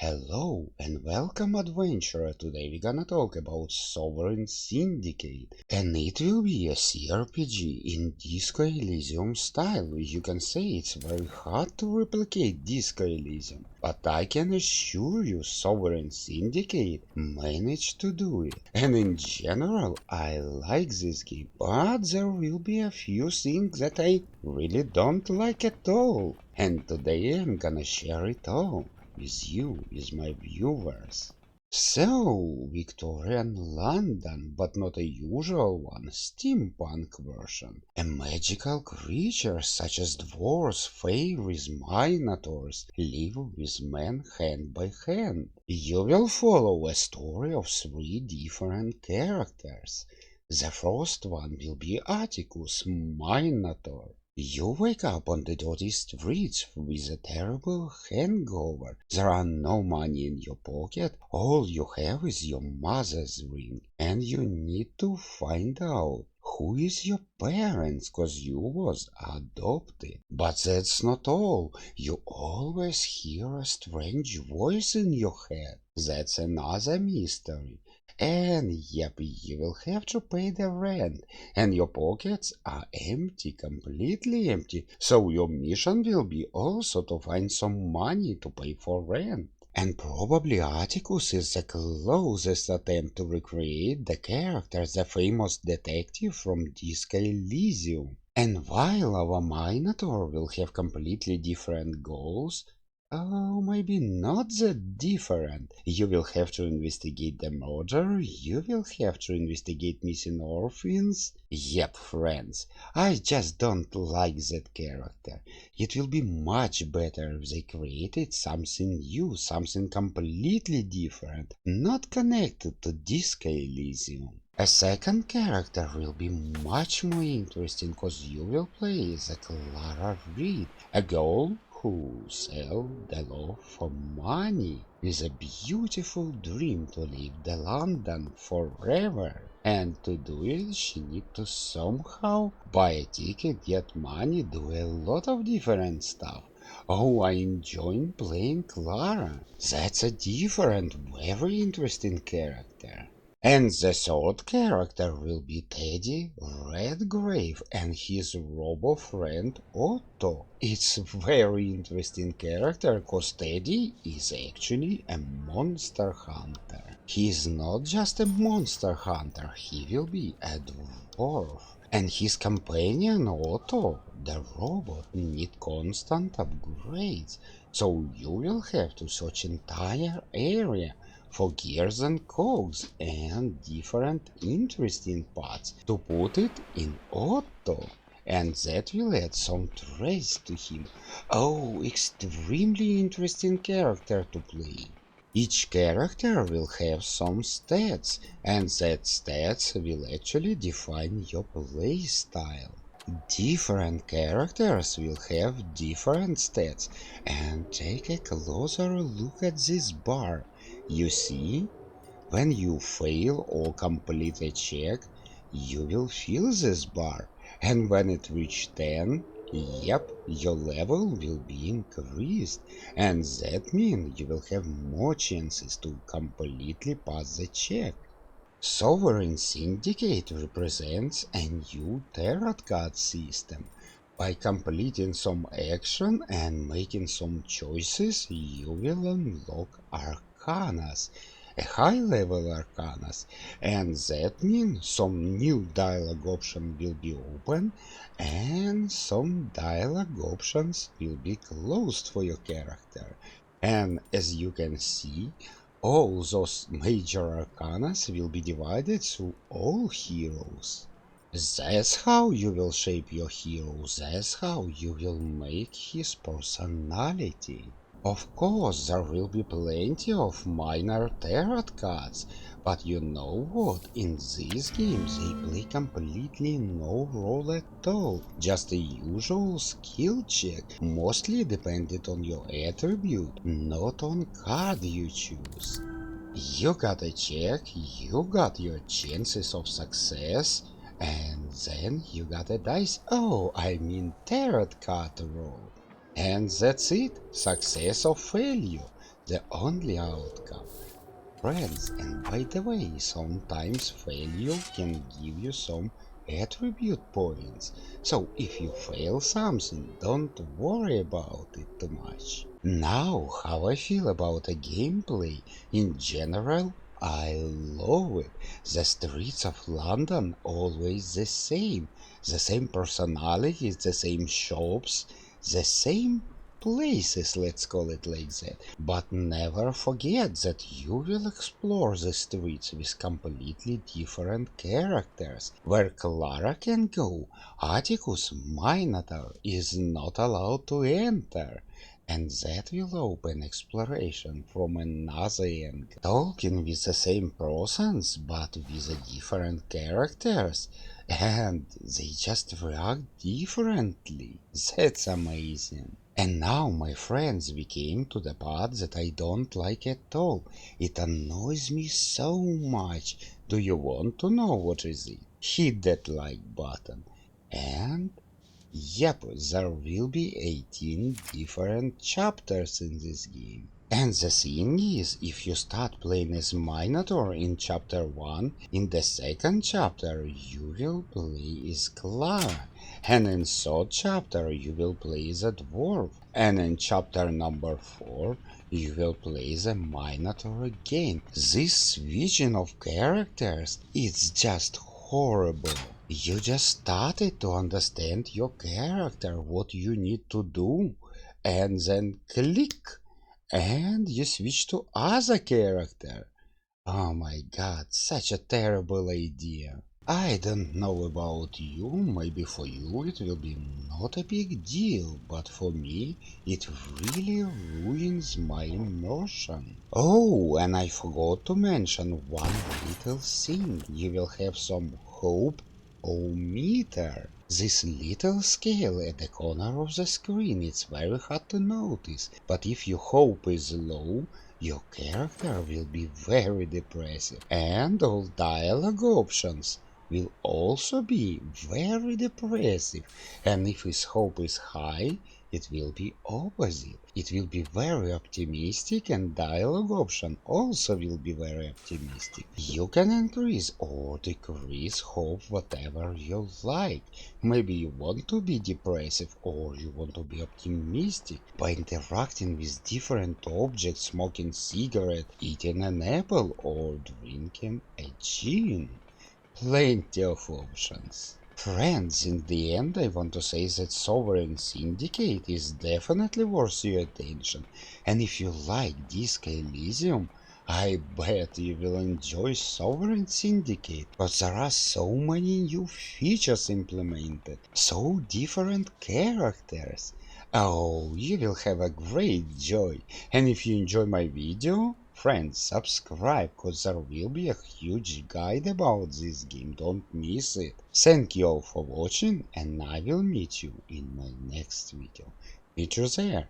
Hello and welcome adventurer. Today we're gonna talk about Sovereign Syndicate, and it will be a CRPG in Disco Elysium style. You can say it's very hard to replicate Disco Elysium, but I can assure you Sovereign Syndicate managed to do it. And in general I like this game, but there will be a few things that I really don't like at all. And today I'm gonna share it all with you, with my viewers. So, Victorian London, but not a usual one, steampunk version. A magical creatures such as dwarves, fairies, minotaurs live with men hand by hand. You will follow a story of three different characters. The first one will be Atticus, Minotaur. You wake up on the dirty streets with a terrible hangover. There are no money in your pocket. All you have is your mother's ring. And you need to find out who is your parents, cause you was adopted. But that's not all. You always hear a strange voice in your head. That's another mystery. And yep, you will have to pay the rent, and your pockets are empty, completely empty, so your mission will be also to find some money to pay for rent. And probably Atticus is the closest attempt to recreate the character, the famous detective from Disco Elysium. And while our Minotaur will have completely different goals, oh, maybe not that different. You will have to investigate the murder, you will have to investigate missing orphans. Yep, friends, I just don't like that character. It will be much better if they created something new, something completely different, not connected to Disco Elysium. A second character will be much more interesting cause you will play as a Clara Reed, a girl who sell the love for money with a beautiful dream to leave the London forever. And to do it she need to somehow buy a ticket, get money, do a lot of different stuff. Oh, I enjoy playing Clara. That's a different, very interesting character. And the third character will be Teddy Redgrave and his robo friend Otto. It's a very interesting character cause Teddy is actually a monster hunter. He's not just a monster hunter, he will be a dwarf. And his companion Otto, the robot, need constant upgrades, so you will have to search entire area for gears and cogs and different interesting parts to put it in Otto, and that will add some trace to him. Oh, extremely interesting character to play. Each character will have some stats, and that stats will actually define your play style. Different characters will have different stats, and take a closer look at this bar. You see, when you fail or complete a check, you will feel this bar, and when it reaches 10, yep, your level will be increased, and that means you will have more chances to completely pass the check. Sovereign Syndicate represents a new tarot card system. By completing some action and making some choices, you will unlock arcanas, a high-level arcanas, and that means some new dialogue options will be open and some dialogue options will be closed for your character. And as you can see, all those major arcanas will be divided through all heroes. That's how you will shape your hero, that's how you will make his personality. Of course, there will be plenty of minor tarot cards, but you know what, in these games they play completely no role at all, just a usual skill check, mostly dependent on your attribute, not on card you choose. You got a check, you got your chances of success, and then you got a dice, oh, I mean tarot card roll. And that's it, success or failure. the only outcome. Friends, and by the way, sometimes failure can give you some attribute points. So if you fail something, don't worry about it too much. Now, how I feel about a gameplay. In general, I love it. The streets of London always the same personalities, the same shops, the same places, let's call it like that. But never forget that you will explore the streets with completely different characters. Where Clara can go, Atticus Minotaur is not allowed to enter. And that will open exploration from another angle. Talking with the same persons, but with a different characters, and they just react differently. That's amazing. And now, my friends, we came to the part that I don't like at all. It annoys me so much. Do you want to know what is it? Hit that like button. And yep, there will be 18 different chapters in this game. And the thing is, if you start playing as Minotaur in chapter 1, in the second chapter you will play as Clara, and in third chapter you will play as a dwarf, and in chapter number 4 you will play as a Minotaur again. This switching of characters is just horrible. You just started to understand your character, what you need to do, and then click, and you switch to other character. Oh my god, such a terrible idea. I don't know about you, maybe for you it will be not a big deal, but for me it really ruins my immersion. Oh, and I forgot to mention one little thing. You will have some hope meter. This little scale at the corner of the screen, it's very hard to notice, but if your hope is low, your character will be very depressive, and all dialogue options will also be very depressive, and if his hope is high, it will be opposite. It will be very optimistic, and dialogue option also will be very optimistic. You can increase or decrease hope whatever you like. Maybe you want to be depressive or you want to be optimistic by interacting with different objects, smoking cigarette, eating an apple or drinking a gin. Plenty of options. Friends, in the end I want to say that Sovereign Syndicate is definitely worth your attention, and if you like Disco Elysium, I bet you will enjoy Sovereign Syndicate, but there are so many new features implemented, so different characters. Oh, you will have a great joy, and if you enjoy my video, friends, subscribe, cause there will be a huge guide about this game, don't miss it. Thank you all for watching, and I will meet you in my next video. Meet you there.